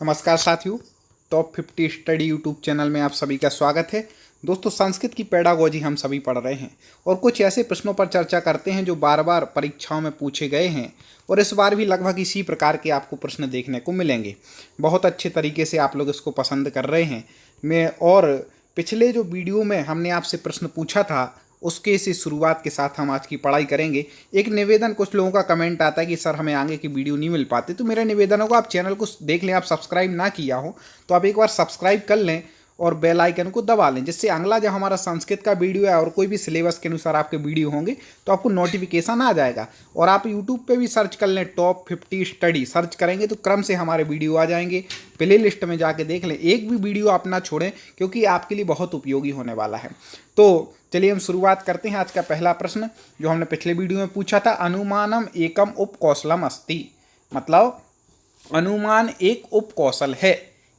नमस्कार साथियों, top 50 study YouTube channel में आप सभी का स्वागत है। दोस्तों, संस्कृत की पेडागोजी हम सभी पढ़ रहे हैं और कुछ ऐसे प्रश्नों पर चर्चा करते हैं जो बार बार परीक्षाओं में पूछे गए हैं और इस बार भी लगभग इसी प्रकार के आपको प्रश्न देखने को मिलेंगे। बहुत अच्छे तरीके से आप लोग इसको पसंद कर रहे हैं। पिछले जो वीडियो में हमने आपसे प्रश्न पूछा था उसके से शुरुआत के साथ हम आज की पढ़ाई करेंगे। एक निवेदन, कुछ लोगों का कमेंट आता है कि सर हमें आगे की वीडियो नहीं मिल पाती, तो मेरा निवेदन होगा आप चैनल को देख लें। आप सब्सक्राइब ना किया हो तो आप एक बार सब्सक्राइब कर लें और बेल आइकन को दबा लें, जिससे अगला जब हमारा संस्कृत का वीडियो है और कोई भी सिलेबस के अनुसार आपके वीडियो होंगे तो आपको नोटिफिकेशन आ जाएगा। और आप यूट्यूब पे भी सर्च कर लें, टॉप 50 स्टडी सर्च करेंगे तो क्रम से हमारे वीडियो आ जाएंगे। प्ले लिस्ट में जाके देख लें, एक भी वीडियो आप ना छोड़ें क्योंकि आपके लिए बहुत उपयोगी होने वाला है। तो चलिए हम शुरुआत करते हैं। आज का पहला प्रश्न जो हमने पिछले वीडियो में पूछा था, अनुमानम एकम उपकौशलम अस्ति, मतलब अनुमान एक उपकौशल है।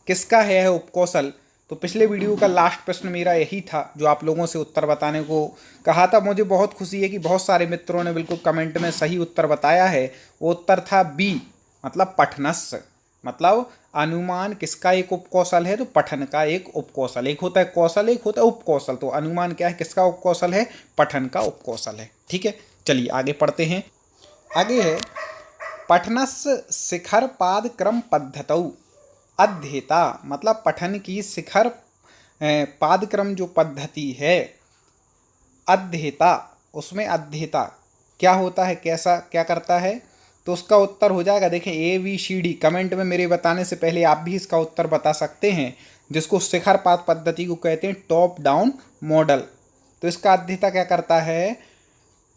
किसका है उपकौशल? तो पिछले वीडियो का लास्ट प्रश्न मेरा यही था जो आप लोगों से उत्तर बताने को कहा था। मुझे बहुत खुशी है कि बहुत सारे मित्रों ने बिल्कुल कमेंट में सही उत्तर बताया है। वो उत्तर था बी, मतलब पठनस्य। मतलब अनुमान किसका एक उपकौशल है? तो पठन का एक उपकौशल। एक होता है कौशल, एक होता है उपकौशल। तो अनुमान क्या है, किसका उपकौशल है? पठन का उपकौशल है। ठीक है, चलिए आगे पढ़ते हैं। आगे है पठनस्य शिखर पाद क्रम पद्धतौ अध्येता, मतलब पठन की शिखर पादक्रम जो पद्धति है अध्येता, उसमें अध्येता क्या होता है, कैसा क्या करता है? तो उसका उत्तर हो जाएगा, देखें ABCD। कमेंट में मेरे बताने से पहले आप भी इसका उत्तर बता सकते हैं, जिसको शिखर पाद पद्धति को कहते हैं टॉप डाउन मॉडल। तो इसका अध्येता क्या करता है?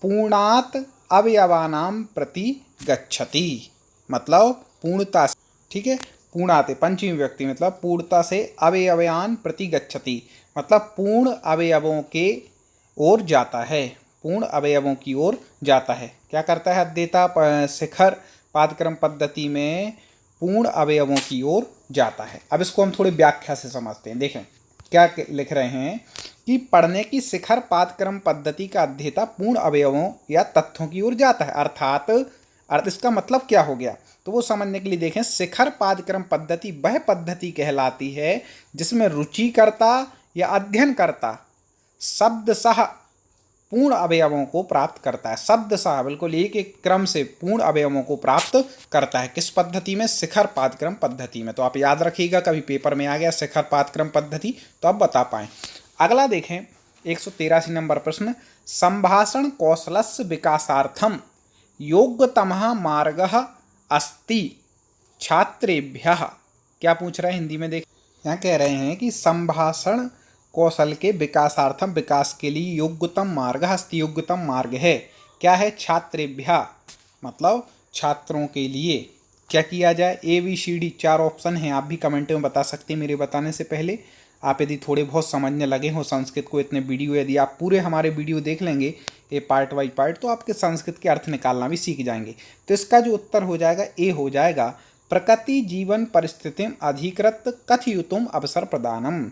पूर्णात अवयवानाम प्रति गच्छति, मतलब पूर्णता। ठीक है, पूर्णाते पंचमी व्यक्ति, मतलब पूर्णता से अवयवान प्रति गच्छति, मतलब पूर्ण अवयवों के ओर जाता है। पूर्ण अवयवों की ओर जाता है। क्या करता है अध्येता? शिखर पादक्रम पद्धति में पूर्ण अवयवों की ओर जाता है। अब इसको हम थोड़ी व्याख्या से समझते हैं। देखें क्या लिख रहे हैं कि पढ़ने की शिखर पादक्रम पद्धति का अध्येता पूर्ण अवयवों या तथ्यों की ओर जाता है। अर्थ इसका मतलब क्या हो गया, तो वो समझने के लिए देखें। शिखर पादक्रम पद्धति वह पद्धति कहलाती है जिसमें रुचिकर्ता या अध्ययनकर्ता शब्दशः पूर्ण अवयवों को प्राप्त करता है। शब्दशः बिल्कुल एक एक क्रम से पूर्ण अवयवों को प्राप्त करता है। किस पद्धति में? शिखर पादक्रम पद्धति में। तो आप याद रखिएगा, कभी पेपर में आ गया शिखर पादक्रम पद्धति तो आप बता पाएं। अगला देखें 183 नंबर प्रश्न, संभाषण कौशलस्य विकासार्थम योग्यतमः मार्गः अस्ति छात्रेभ्यः। क्या पूछ रहे हैं हिंदी में? देख, यहाँ कह रहे हैं कि संभाषण कौशल के विकासार्थम, विकास के लिए योग्यतम मार्ग अस्ति, योग्यतम मार्ग है। क्या है? छात्रेभ्यः, मतलब छात्रों के लिए क्या किया जाए? ABCD 4 ऑप्शन हैं, आप भी कमेंट में बता सकते हैं मेरे बताने से पहले। आप यदि थोड़े बहुत समझने लगे हो संस्कृत को, इतने वीडियो यदि आप पूरे हमारे वीडियो देख लेंगे ये पार्ट बाई पार्ट, तो आपके संस्कृत के अर्थ निकालना भी सीख जाएंगे। तो इसका जो उत्तर हो जाएगा ए हो जाएगा, प्रकृति जीवन परिस्थितिम अधिकृत कथयुतुम अवसर प्रदानम।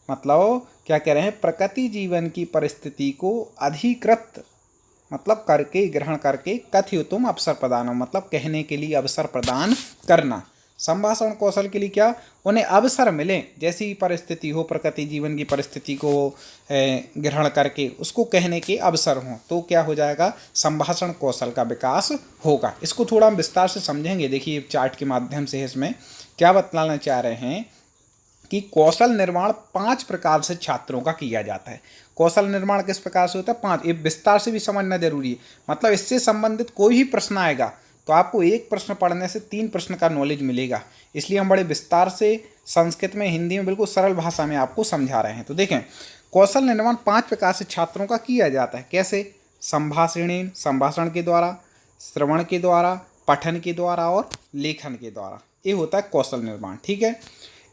मतलब क्या कह रहे हैं? प्रकृति जीवन की परिस्थिति को अधिकृत मतलब करके, ग्रहण करके, कथयुतुम अवसर प्रदानम मतलब कहने के लिए अवसर प्रदान करना। संभाषण कौशल के लिए क्या? उन्हें अवसर मिले, जैसी परिस्थिति हो, प्रकृति जीवन की परिस्थिति को ग्रहण करके उसको कहने के अवसर हों, तो क्या हो जाएगा? संभाषण कौशल का विकास होगा। इसको थोड़ा हम विस्तार से समझेंगे। देखिए चार्ट के माध्यम से इसमें क्या बतलाना चाह रहे हैं कि कौशल निर्माण 5 प्रकार से छात्रों का किया जाता है। कौशल निर्माण किस प्रकार से होता है? 5। ये विस्तार से भी समझना जरूरी है। मतलब इससे संबंधित कोई भी प्रश्न आएगा तो आपको एक प्रश्न पढ़ने से 3 प्रश्न का नॉलेज मिलेगा। इसलिए हम बड़े विस्तार से संस्कृत में, हिंदी में बिल्कुल सरल भाषा में आपको समझा रहे हैं। तो देखें, कौशल निर्माण 5 प्रकार से छात्रों का किया जाता है। कैसे? संभाषणेन, संभाषण के द्वारा, श्रवण के द्वारा, पठन के द्वारा और लेखन के द्वारा। ये होता है कौशल निर्माण। ठीक है,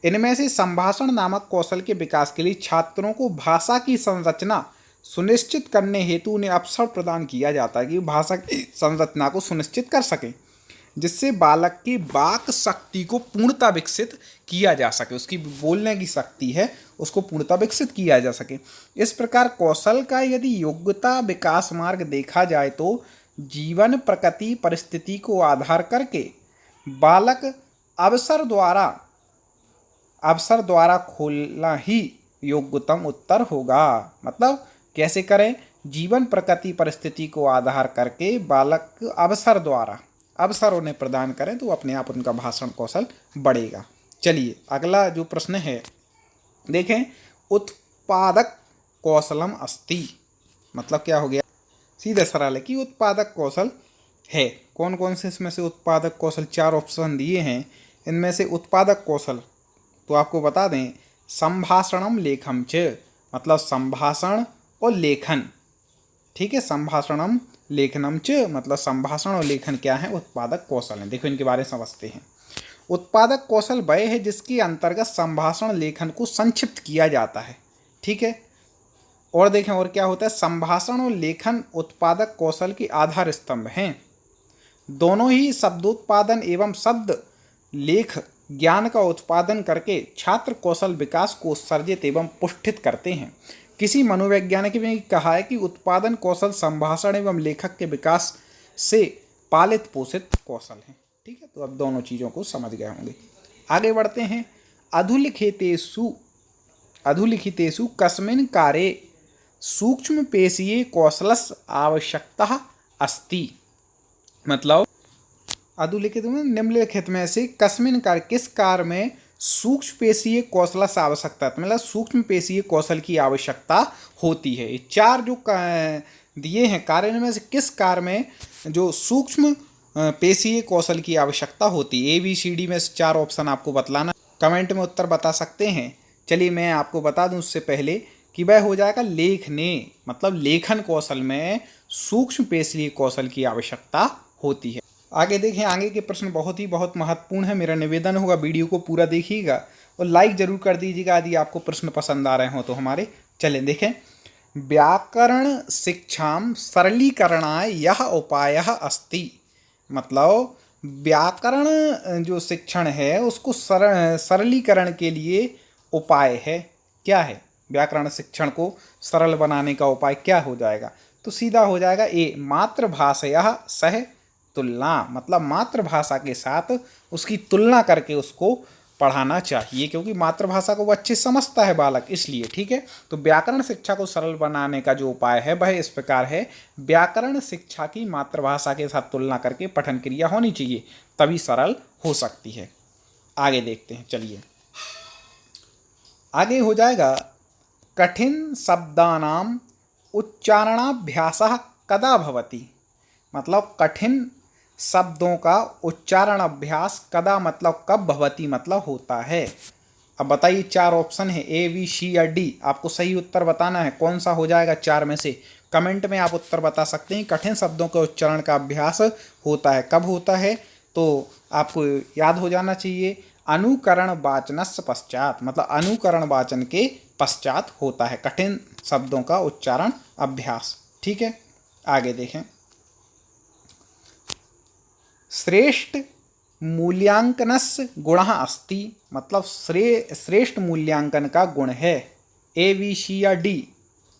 इनमें से संभाषण नामक कौशल के विकास के लिए छात्रों को भाषा की संरचना सुनिश्चित करने हेतु उन्हें अवसर प्रदान किया जाता है कि भाषा की संरचना को सुनिश्चित कर सकें, जिससे बालक की वाक शक्ति को पूर्णतः विकसित किया जा सके। उसकी बोलने की शक्ति है उसको पूर्णतः विकसित किया जा सके। इस प्रकार कौशल का यदि योग्यता विकास मार्ग देखा जाए तो जीवन प्रकृति परिस्थिति को आधार करके बालक अवसर द्वारा अवसर द्वारा खोलना ही योग्यतम उत्तर होगा। मतलब कैसे करें? जीवन प्रकृति परिस्थिति को आधार करके बालक अवसर द्वारा अवसर उन्हें प्रदान करें तो अपने आप उनका भाषण कौशल बढ़ेगा। चलिए अगला जो प्रश्न है देखें, उत्पादक कौशलम अस्ति, मतलब क्या हो गया? सीधे सरल है कि उत्पादक कौशल है। कौन कौन से इसमें से उत्पादक कौशल? 4 ऑप्शन दिए हैं, इनमें से उत्पादक कौशल तो आपको बता दें, संभाषणम लेखम च, मतलब संभाषण और लेखन। ठीक है, संभाषणम लेखनम च मतलब संभाषण और लेखन क्या है? उत्पादक कौशल है। देखो इनके बारे में समझते हैं। उत्पादक कौशल वह है जिसके अंतर्गत संभाषण लेखन को संक्षिप्त किया जाता है। ठीक है, और देखें और क्या होता है? संभाषण और लेखन उत्पादक कौशल के आधार स्तंभ हैं। दोनों ही शब्दोत्पादन एवं शब्द लेख ज्ञान का उत्पादन करके छात्र कौशल विकास को उत्सर्जित एवं पुष्टित करते हैं। किसी मनोवैज्ञानिक ने कहा है कि उत्पादन कौशल संभाषण एवं लेखक के विकास से पालित पोषित कौशल है। ठीक है, तो अब दोनों चीज़ों को समझ गए होंगे। आगे बढ़ते हैं। अधुलिखितेषु कस्मिन् कार्ये सूक्ष्म पेशीय कौशलस्य आवश्यकता अस्ति, मतलब अधुलिखित में निम्नलिखित में से कस्मिन् कार्य किस कार्य में सूक्ष्म पेशीय कौशलस्य आवश्यकता, मतलब सूक्ष्म पेशीय कौशल की आवश्यकता होती है। ये 4 जो दिए हैं कार्य में से किस कार्य में जो सूक्ष्म पेशीय कौशल की आवश्यकता होती है? ABCD में से 4 ऑप्शन आपको बतलाना, कमेंट में उत्तर बता सकते हैं। चलिए मैं आपको बता दूं उससे पहले कि वह हो जाएगा लेखने, मतलब लेखन कौशल में सूक्ष्म पेशीय कौशल की आवश्यकता होती है। आगे देखें, आगे के प्रश्न बहुत महत्वपूर्ण है। मेरा निवेदन होगा वीडियो को पूरा देखिएगा और लाइक जरूर कर दीजिएगा यदि आपको प्रश्न पसंद आ रहे हो तो हमारे। चलें देखें, व्याकरण शिक्षाम सरलीकरणाय यह उपायः अस्ति, मतलब व्याकरण जो शिक्षण है उसको सरलीकरण के लिए उपाय है। क्या है? व्याकरण शिक्षण को सरल बनाने का उपाय क्या हो जाएगा? तो सीधा हो जाएगा ए, मातृभाषया सह तुलना, मतलब मातृभाषा के साथ उसकी तुलना करके उसको पढ़ाना चाहिए, क्योंकि मातृभाषा को वो अच्छे समझता है बालक, इसलिए। ठीक है, तो व्याकरण शिक्षा को सरल बनाने का जो उपाय है वह इस प्रकार है, व्याकरण शिक्षा की मातृभाषा के साथ तुलना करके पठन क्रिया होनी चाहिए, तभी सरल हो सकती है। आगे देखते हैं, चलिए आगे हो जाएगा, कठिन शब्दानाम उच्चारणाभ्यासः कदा भवति, मतलब कठिन शब्दों का उच्चारण अभ्यास कदा मतलब कब भवति मतलब होता है। अब बताइए 4 ऑप्शन है ABC या D, आपको सही उत्तर बताना है। कौन सा हो जाएगा 4 में से? कमेंट में आप उत्तर बता सकते हैं। कठिन शब्दों के उच्चारण का अभ्यास होता है, कब होता है? तो आपको याद हो जाना चाहिए, अनुकरण वाचनस्य पश्चात, मतलब अनुकरण वाचन के पश्चात होता है कठिन शब्दों का उच्चारण अभ्यास। ठीक है, आगे देखें, श्रेष्ठ मूल्यांकनस्य गुणः अस्ति, मतलब श्रेष्ठ मूल्यांकन का गुण है। ABC या D?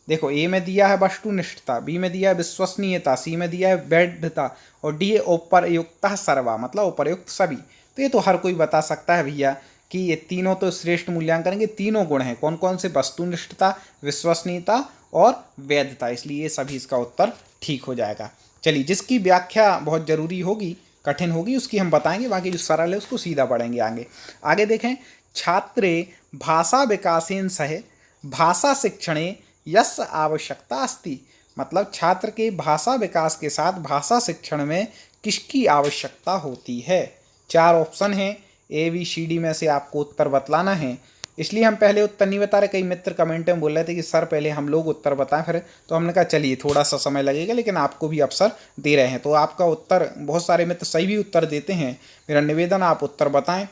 देखो A में दिया है वस्तुनिष्ठता, B में दिया है विश्वसनीयता, C में दिया है वैधता और D है उपर्युक्तः सर्वा, मतलब उपर्युक्त सभी। तो ये तो हर कोई बता सकता है भैया कि ये तीनों तो श्रेष्ठ मूल्यांकन के तीनों गुण हैं। कौन कौन से? वस्तुनिष्ठता, विश्वसनीयता और वैधता, इसलिए ये सभी इसका उत्तर ठीक हो जाएगा। चलिए, जिसकी व्याख्या बहुत जरूरी होगी, कठिन होगी, उसकी हम बताएंगे, बाकी जो सरल है उसको सीधा पढ़ेंगे आगे। आगे देखें, छात्रे भाषा विकासेन सह भाषा शिक्षणे यस्य आवश्यकता अस्ति, मतलब छात्र के भाषा विकास के साथ भाषा शिक्षण में किसकी आवश्यकता होती है? 4 ऑप्शन हैं, ABCD में से आपको उत्तर बतलाना है। इसलिए हम पहले उत्तर नहीं बता रहे, कई मित्र कमेंट में बोल रहे थे कि सर पहले हम लोग उत्तर बताएं फिर, तो हमने कहा चलिए थोड़ा सा समय लगेगा, लेकिन आपको भी अवसर दे रहे हैं। तो आपका उत्तर, बहुत सारे मित्र सही भी उत्तर देते हैं, मेरा निवेदन आप उत्तर बताएं।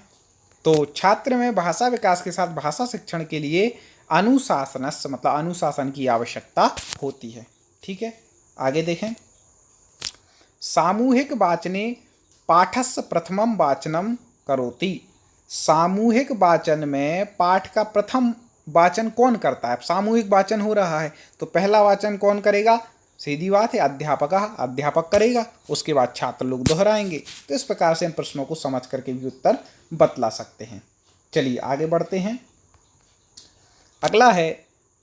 तो छात्र में भाषा विकास के साथ भाषा शिक्षण के लिए अनुशासनस्य, मतलब अनुशासन की आवश्यकता होती है। ठीक है, आगे देखें, सामूहिक वाचने पाठस्य प्रथमम वाचनम करोति, सामूहिक वाचन में पाठ का प्रथम वाचन कौन करता है? सामूहिक वाचन हो रहा है तो पहला वाचन कौन करेगा? सीधी बात है, अध्यापक करेगा, उसके बाद छात्र लोग दोहराएंगे। तो इस प्रकार से इन प्रश्नों को समझ करके भी उत्तर बतला सकते हैं। चलिए आगे बढ़ते हैं। अगला है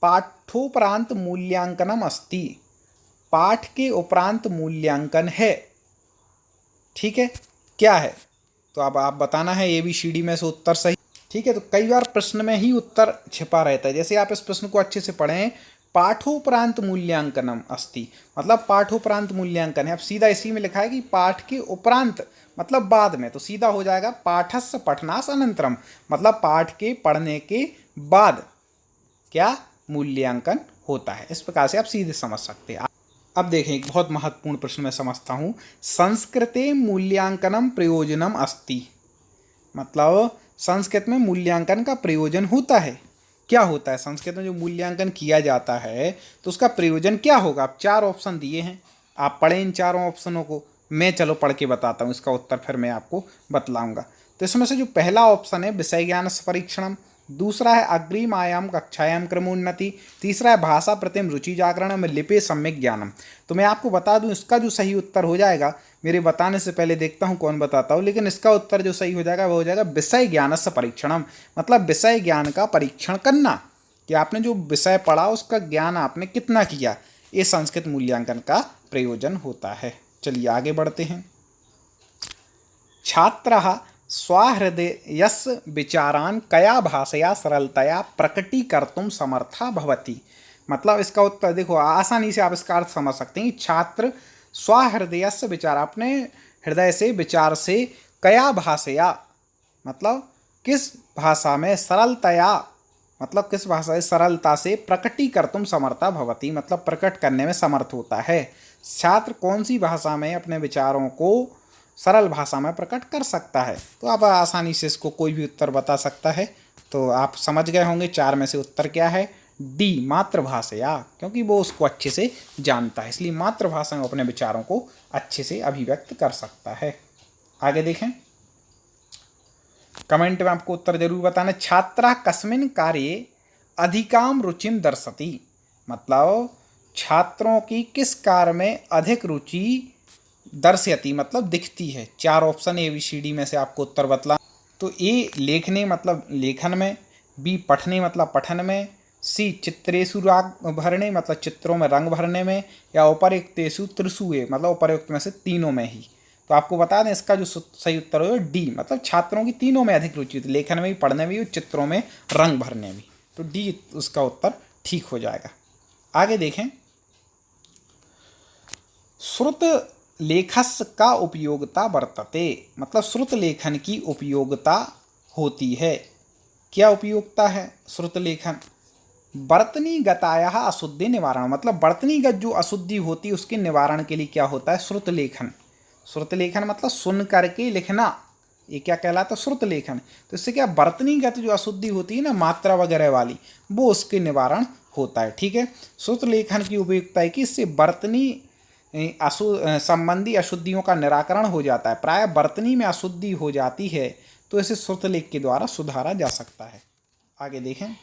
पाठोपरांत मूल्यांकनम अस्ति। पाठ के उपरांत मूल्यांकन है, ठीक है, क्या है? तो अब आप बताना है ABCD में से उत्तर सही, ठीक है। तो कई बार प्रश्न में ही उत्तर छिपा रहता है। जैसे आप इस प्रश्न को अच्छे से पढ़ें, पाठोपरांत मूल्यांकनम अस्ति, मतलब पाठोपरांत मूल्यांकन है। अब सीधा इसी में लिखा है कि पाठ के उपरांत मतलब बाद में, तो सीधा हो जाएगा पाठस्य पठनास अनंतरम, मतलब पाठ के पढ़ने के बाद क्या मूल्यांकन होता है। इस प्रकार से आप सीधे समझ सकते हैं। अब देखें, एक बहुत महत्वपूर्ण प्रश्न मैं समझता हूँ। संस्कृते मूल्यांकनम प्रयोजनम अस्ति, मतलब संस्कृत में मूल्यांकन का प्रयोजन होता है। क्या होता है संस्कृत में जो मूल्यांकन किया जाता है, तो उसका प्रयोजन क्या होगा? आप 4 ऑप्शन दिए हैं, आप पढ़ें इन चारों ऑप्शनों को। मैं चलो पढ़ के बताता हूँ इसका उत्तर, फिर मैं आपको बतलाऊंगा। तो इसमें से जो पहला ऑप्शन है विषय ज्ञान परीक्षणम, दूसरा है अग्रिमायाम कक्षायाम क्रमोन्नति, तीसरा है भाषा प्रतिम रुचि जागरण में लिपि सम्यक ज्ञानम। तो मैं आपको बता दूं इसका जो सही उत्तर हो जाएगा, मेरे बताने से पहले देखता हूं कौन बताता हूं, लेकिन इसका उत्तर जो सही हो जाएगा वो हो जाएगा विषय ज्ञानस्य परीक्षणम, मतलब विषय ज्ञान का परीक्षण करना, कि आपने जो विषय पढ़ा उसका ज्ञान आपने कितना किया, ये संस्कृत मूल्यांकन का प्रयोजन होता है। चलिए आगे बढ़ते हैं। छात्रः स्वहृदयस्य विचारान् कया भाषया सरलतया प्रकटीकर्तुं समर्था भवति, मतलब इसका उत्तर देखो, आसानी से आप इसका अर्थ समझ सकते हैं। छात्र स्वहृदयस्य विचार, अपने हृदय से विचार से, कया भाषया मतलब किस भाषा में, सरलतया मतलब किस भाषा से, सरलता से, प्रकटीकर्तुं समर्था भवति मतलब प्रकट करने में समर्थ होता है। छात्र कौन सी भाषा में अपने विचारों को सरल भाषा में प्रकट कर सकता है? तो आप आसानी से इसको कोई भी उत्तर बता सकता है। तो आप समझ गए होंगे 4 में से उत्तर क्या है, D मातृभाषा, क्योंकि वो उसको अच्छे से जानता है, इसलिए मातृभाषा में अपने विचारों को अच्छे से अभिव्यक्त कर सकता है। आगे देखें, कमेंट में आपको उत्तर जरूर बताना। छात्रा कस्मिन् कार्ये अधिकाम रुचिम दर्शति, मतलब छात्रों की किस कार्य में अधिक रुचि दर्शयति मतलब दिखती है। 4 ऑप्शन ABCD में से आपको उत्तर बतला। तो A लेखने मतलब लेखन में, B पठने मतलब पठन में, C चित्रेषु राग भरने मतलब चित्रों में रंग भरने में, या उपरयुक्तेषु त्रिषुए मतलब उपरयुक्त में से तीनों में ही। तो आपको बता दें इसका जो सही उत्तर होगा D, मतलब छात्रों की तीनों में अधिक रुचि होती है, लेखन में भी, पढ़ने में भी, चित्रों में, रंग भरने में। तो D उसका उत्तर ठीक हो जाएगा। आगे देखें, श्रुत लेखस्य का उपयोगिता वर्तते, मतलब श्रुत लेखन की उपयोगिता होती है। क्या उपयोगिता है श्रुत लेखन? वर्तनीगतायाः अशुद्धि निवारण, मतलब वर्तनीगत जो अशुद्धि होती है उसके निवारण के लिए क्या होता है, श्रुत लेखन। श्रुत लेखन मतलब सुन करके लिखना, ये क्या कहलाता है, श्रुत लेखन। तो इससे क्या वर्तनीगत जो अशुद्धि होती है ना, मात्रा वगैरह वाली, वो उसके निवारण होता है, ठीक है। श्रुत लेखन की उपयोगिता है कि इससे वर्तनी संबंधी अशुद्धियों का निराकरण हो जाता है। प्राय वर्तनी में अशुद्धि हो जाती है, तो इसे श्रुतलेख के द्वारा सुधारा जा सकता है। आगे देखें,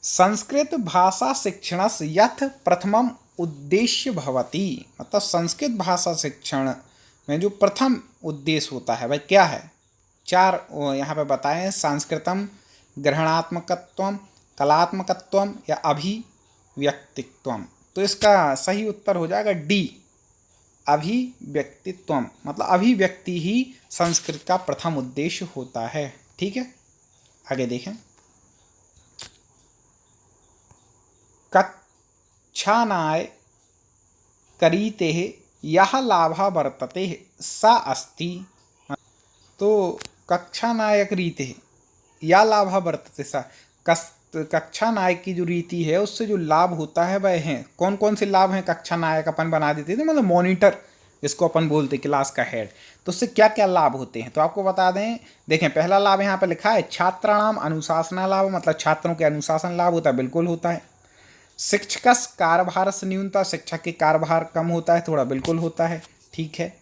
संस्कृत भाषा शिक्षणस्य यथ प्रथमम उद्देश्य भवति, मतलब संस्कृत भाषा शिक्षण में जो प्रथम उद्देश्य होता है वह क्या है? 4 यहाँ पे बताएं, संस्कृतम ग्रहणात्मकत्वम, कलात्मकत्वम या अभिव्यक्तित्वम। तो इसका सही उत्तर हो जाएगा D अभिव्यक्तित्वम, मतलब अभिव्यक्ति ही संस्कृत का प्रथम उद्देश्य होता है, ठीक है। आगे देखें, कक्षानाय करीते यह लाभ वर्तते सा अस्ति, तो कक्षा नायक रीते या लाभ वर्तते सा, कक्षा नायक की जो रीति है उससे जो लाभ होता है वह है, कौन कौन से लाभ हैं? कक्षा नायक अपन बना देते थे, मतलब मॉनिटर जिसको अपन बोलते क्लास का हेड, तो उससे क्या क्या लाभ होते हैं तो आपको बता दें। देखें, पहला लाभ यहाँ पे लिखा है छात्राणाम अनुशासन लाभ, मतलब छात्रों के अनुशासन लाभ होता है, बिल्कुल होता है। शिक्षकस कार्यभार से न्यूनता, शिक्षक के कार्यभार कम होता है थोड़ा, बिल्कुल होता है, ठीक है।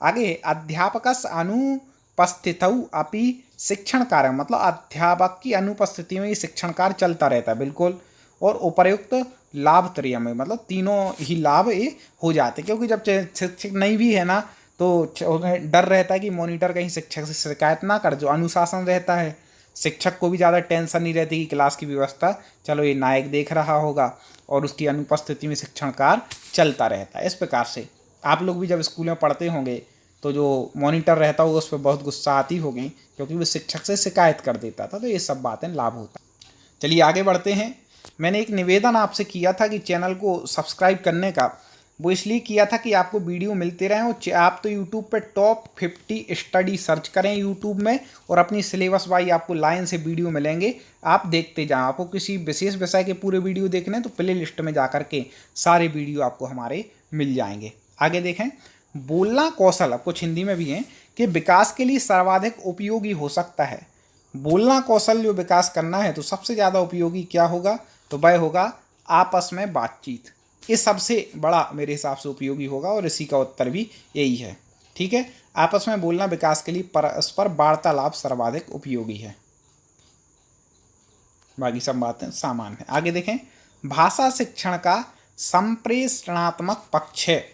आगे अध्यापकस अनुपस्थितौ अपि शिक्षण कार्य, मतलब अध्यापक की अनुपस्थिति में ही शिक्षण कार्य चलता रहता है, बिल्कुल। और उपर्युक्त लाभ त्रय में, मतलब तीनों ही लाभ ये हो जाते, क्योंकि जब शिक्षक नहीं भी है ना, तो उन्हें डर रहता है कि मॉनिटर कहीं शिक्षक से शिकायत ना कर। जो अनुशासन रहता है, शिक्षक को भी ज़्यादा टेंशन नहीं रहती कि क्लास की व्यवस्था चलो ये नायक देख रहा होगा, और उसकी अनुपस्थिति में शिक्षण कार्य चलता रहता है। इस प्रकार से आप लोग भी जब स्कूल में पढ़ते होंगे तो जो मॉनिटर रहता होगा उस पर बहुत गुस्सा आती होगी, क्योंकि वो शिक्षक से शिकायत कर देता था। तो ये सब बातें लाभ होता है। चलिए आगे बढ़ते हैं। मैंने एक निवेदन आपसे किया था कि चैनल को सब्सक्राइब करने का, वो इसलिए किया था कि आपको वीडियो मिलते रहें। और आप तो यूट्यूब पे टॉप 50 स्टडी सर्च करें यूट्यूब में, और अपनी सिलेबस वाइज आपको लाइन से वीडियो मिलेंगे, आप देखते जाएं। आपको किसी विशेष विषय के पूरे वीडियो देखने हैं तो प्ले लिस्ट में जा करके सारे वीडियो आपको हमारे मिल जाएंगे। आगे देखें, बोलना कौशल, अब कुछ हिंदी में भी हैं, कि विकास के लिए सर्वाधिक उपयोगी हो सकता है। बोलना कौशल जो विकास करना है तो सबसे ज़्यादा उपयोगी क्या होगा, तो वह होगा आपस में बातचीत। ये सबसे बड़ा मेरे हिसाब से उपयोगी होगा, और इसी का उत्तर भी यही है। ठीक है, आपस में बोलना विकास के लिए परस्पर वार्तालाप सर्वाधिक उपयोगी है। बाकी सब बातें सामान्य है। आगे देखें, भाषा शिक्षण का संप्रेषणात्मक पक्ष है।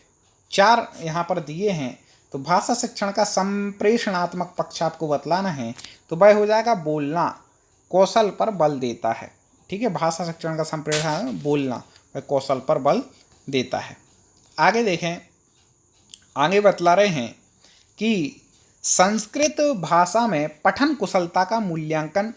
4 यहाँ पर दिए हैं, तो भाषा शिक्षण का संप्रेषणात्मक पक्ष आपको बतलाना है, तो वह हो जाएगा बोलना कौशल पर बल देता है। ठीक है, भाषा शिक्षण का संप्रेषण बोलना वह कौशल पर बल देता है। आगे देखें, आगे बतला रहे हैं कि संस्कृत भाषा में पठन कुशलता का मूल्यांकन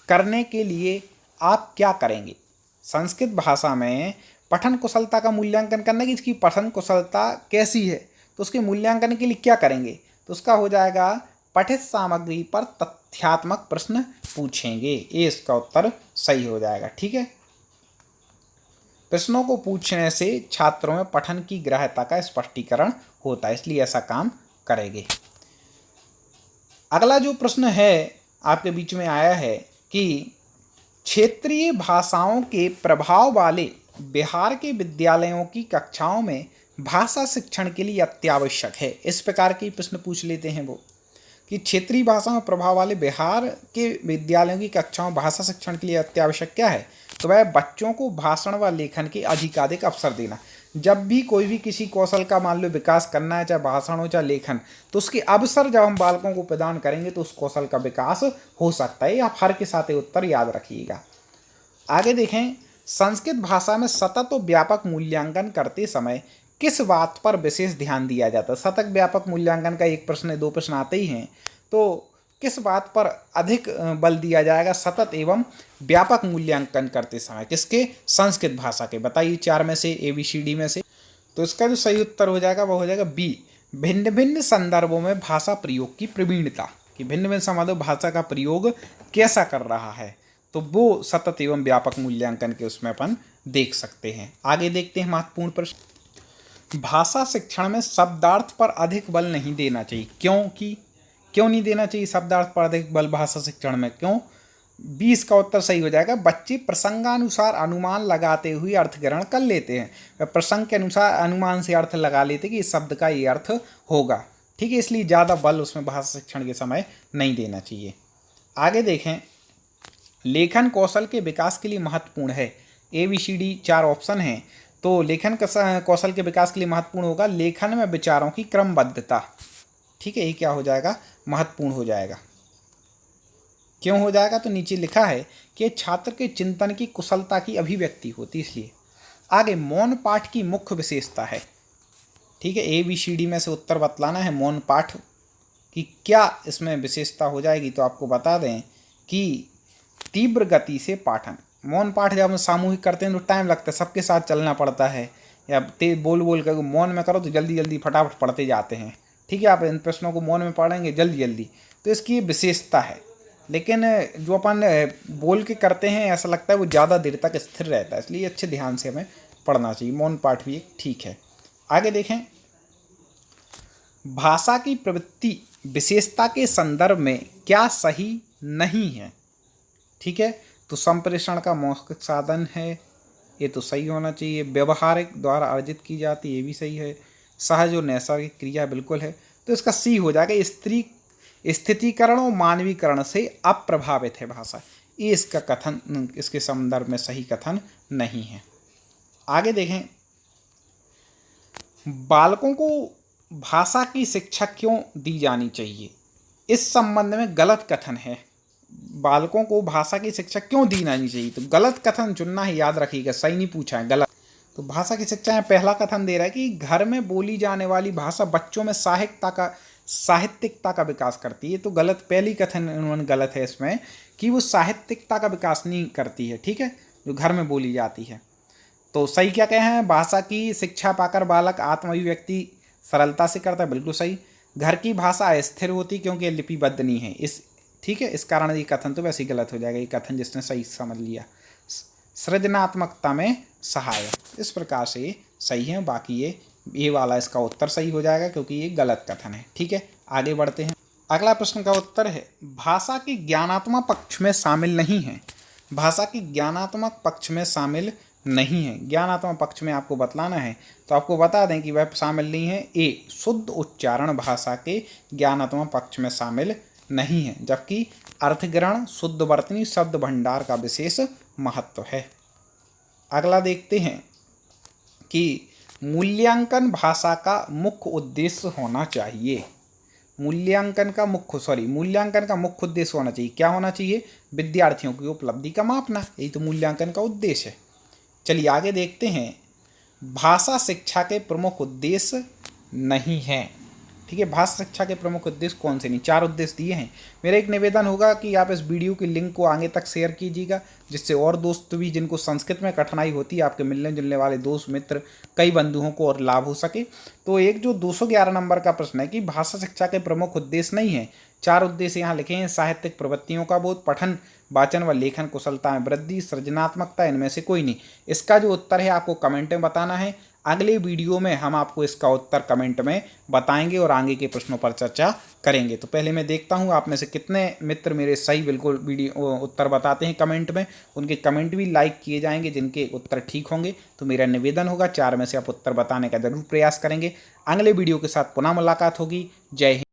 करने के लिए आप क्या करेंगे। संस्कृत भाषा में पठन कुशलता का मूल्यांकन करने की, इसकी पठन कुशलता कैसी है, तो उसके मूल्यांकन के लिए क्या करेंगे, तो उसका हो जाएगा पठित सामग्री पर तथ्यात्मक प्रश्न पूछेंगे। ये इसका उत्तर सही हो जाएगा। ठीक है, प्रश्नों को पूछने से छात्रों में पठन की ग्राह्यता का स्पष्टीकरण होता है, इसलिए ऐसा काम करेंगे। अगला जो प्रश्न है आपके बीच में आया है कि क्षेत्रीय भाषाओं के प्रभाव वाले बिहार के विद्यालयों की कक्षाओं में भाषा शिक्षण के लिए अत्यावश्यक है। इस प्रकार के प्रश्न पूछ लेते हैं वो, कि क्षेत्रीय भाषाओं में प्रभाव वाले बिहार के विद्यालयों की कक्षाओं भाषा शिक्षण के लिए अत्यावश्यक क्या है, तो वह बच्चों को भाषण व लेखन के अधिकाधिक अवसर देना। जब भी कोई भी किसी कौशल का मान लो विकास करना है, चाहे भाषण हो चाहे लेखन, तो उसके अवसर जब हम बालकों को प्रदान करेंगे तो उस कौशल का विकास हो सकता है। आप हर के साथ उत्तर याद रखिएगा। आगे देखें, संस्कृत भाषा में सतत और व्यापक मूल्यांकन करते समय किस बात पर विशेष ध्यान दिया जाता है। सतत व्यापक मूल्यांकन का एक प्रश्न 2 प्रश्न आते ही हैं, तो किस बात पर अधिक बल दिया जाएगा सतत एवं व्यापक मूल्यांकन करते समय, किसके, संस्कृत भाषा के। बताइए 4 में से, ABCD में से। तो इसका जो सही उत्तर हो जाएगा वह हो जाएगा B, भिन्न भिन्न संदर्भों में भाषा प्रयोग की प्रवीणता, कि भिन्न भिन्न संदर्भों में भाषा का प्रयोग कैसा कर रहा है, तो वो सतत एवं व्यापक मूल्यांकन के उसमें अपन देख सकते हैं। आगे देखते हैं महत्वपूर्ण प्रश्न। भाषा शिक्षण में शब्दार्थ पर अधिक बल नहीं देना चाहिए, क्यों नहीं देना चाहिए शब्दार्थ पर अधिक बल भाषा शिक्षण में, क्यों। 20 का उत्तर सही हो जाएगा। बच्चे प्रसंगानुसार अनुमान लगाते हुए अर्थ ग्रहण कर लेते हैं, प्रसंग के अनुसार अनुमान से अर्थ लगा लेते कि इस शब्द का ये अर्थ होगा। ठीक है, इसलिए ज़्यादा बल उसमें भाषा शिक्षण के समय नहीं देना चाहिए। आगे देखें, लेखन कौशल के विकास के लिए महत्वपूर्ण है। ABCD 4 ऑप्शन हैं, तो लेखन कौशल के विकास के लिए महत्वपूर्ण होगा लेखन में विचारों की क्रमबद्धता। ठीक है, ये क्या हो जाएगा, महत्वपूर्ण हो जाएगा। क्यों हो जाएगा, तो नीचे लिखा है कि छात्र के चिंतन की कुशलता की अभिव्यक्ति होती, इसलिए। आगे, मौन पाठ की मुख्य विशेषता है। ठीक है, ABCD में से उत्तर बतलाना है मौन पाठ की क्या इसमें विशेषता हो जाएगी। तो आपको बता दें कि तीव्र गति से पाठन। मौन पाठ जब हम सामूहिक करते हैं तो टाइम लगता है, सबके साथ चलना पड़ता है, या तेज बोल बोल कर मौन में करो तो जल्दी जल्दी फटाफट पढ़ते जाते हैं। ठीक है, आप इन प्रश्नों को मौन में पढ़ेंगे जल्दी जल्दी, तो इसकी विशेषता है। लेकिन जो अपन बोल के करते हैं ऐसा लगता है वो ज़्यादा देर तक स्थिर रहता है, इसलिए अच्छे ध्यान से हमें पढ़ना चाहिए। मौन पाठ भी ठीक है। आगे देखें, भाषा की प्रवृत्ति विशेषता के संदर्भ में क्या सही नहीं है। ठीक है, तो संप्रेषण का मौखिक साधन है, ये तो सही होना चाहिए। व्यवहारिक द्वारा अर्जित की जाती, ये भी सही है। सहज और नैसर्गिक क्रिया बिल्कुल है, तो इसका C हो जाएगा। स्त्री स्थितीकरण और मानवीकरण से अप्रभावित है भाषा, ये इसका कथन इसके संदर्भ में सही कथन नहीं है। आगे देखें, बालकों को भाषा की शिक्षा क्यों दी जानी चाहिए, इस संबंध में गलत कथन है। बालकों को भाषा की शिक्षा क्यों दी जानी चाहिए, तो गलत कथन चुनना है, याद रखिएगा, सही नहीं पूछा है, गलत। तो भाषा की शिक्षा में पहला कथन दे रहा है कि घर में बोली जाने वाली भाषा बच्चों में साहित्यिकता का विकास करती है। तो गलत, पहली कथन उन्होंने गलत है इसमें कि वो साहित्यिकता का विकास नहीं करती है, ठीक है, जो घर में बोली जाती है। तो सही क्या कहे हैं, भाषा की शिक्षा पाकर बालक आत्म अभिव्यक्ति सरलता से करता है, बिल्कुल सही। घर की भाषा अस्थिर होती क्योंकि लिपिबद्ध नहीं है, इस ठीक है, इस कारण ये कथन तो वैसे ही गलत हो जाएगा, ये कथन जिसने सही समझ लिया। सृजनात्मकता में सहायक, इस प्रकार से ये सही है, बाकी ये वाला इसका उत्तर सही हो जाएगा क्योंकि ये गलत कथन है, ठीक है। आगे बढ़ते हैं। अगला प्रश्न का उत्तर है भाषा की ज्ञानात्मक पक्ष में शामिल नहीं है। भाषा की ज्ञानात्मक पक्ष में शामिल नहीं है, ज्ञानात्मक पक्ष में आपको बतलाना है, तो आपको बता दें कि वह शामिल नहीं है। ए, शुद्ध उच्चारण भाषा के ज्ञानात्मक पक्ष में शामिल नहीं है, जबकि अर्थग्रहण, शुद्ध वर्तनी, शब्द भंडार का विशेष महत्व है। अगला देखते हैं कि मूल्यांकन भाषा का मुख्य उद्देश्य होना चाहिए। मूल्यांकन का मुख्य उद्देश्य होना चाहिए, क्या होना चाहिए, विद्यार्थियों की उपलब्धि का मापना, यही तो मूल्यांकन का उद्देश्य है। चलिए आगे देखते हैं। भाषा शिक्षा के प्रमुख उद्देश्य नहीं है, ठीक है। भाषा शिक्षा के प्रमुख उद्देश्य कौन से नहीं, 4 उद्देश्य दिए हैं। मेरा एक निवेदन होगा कि आप इस वीडियो की लिंक को आगे तक शेयर कीजिएगा, जिससे और दोस्त भी जिनको संस्कृत में कठिनाई होती है, आपके मिलने जुलने वाले दोस्त मित्र, कई बंधुओं को और लाभ हो सके। तो एक जो 211 नंबर का प्रश्न है कि भाषा शिक्षा के प्रमुख उद्देश्य नहीं है, 4 उद्देश्य यहाँ लिखे हैं। साहित्यिक प्रवृत्तियों का बोध, पठन वाचन व लेखन कुशलता में वृद्धि, सृजनात्मकता, इनमें से कोई नहीं। इसका जो उत्तर है आपको कमेंट में बताना है। अगले वीडियो में हम आपको इसका उत्तर कमेंट में बताएंगे और आगे के प्रश्नों पर चर्चा करेंगे। तो पहले मैं देखता हूं आप में से कितने मित्र मेरे सही बिल्कुल वीडियो उत्तर बताते हैं कमेंट में। उनके कमेंट भी लाइक किए जाएंगे जिनके उत्तर ठीक होंगे। तो मेरा निवेदन होगा 4 में से आप उत्तर बताने का जरूर प्रयास करेंगे। अगले वीडियो के साथ पुनः मुलाकात होगी। जय हिंद।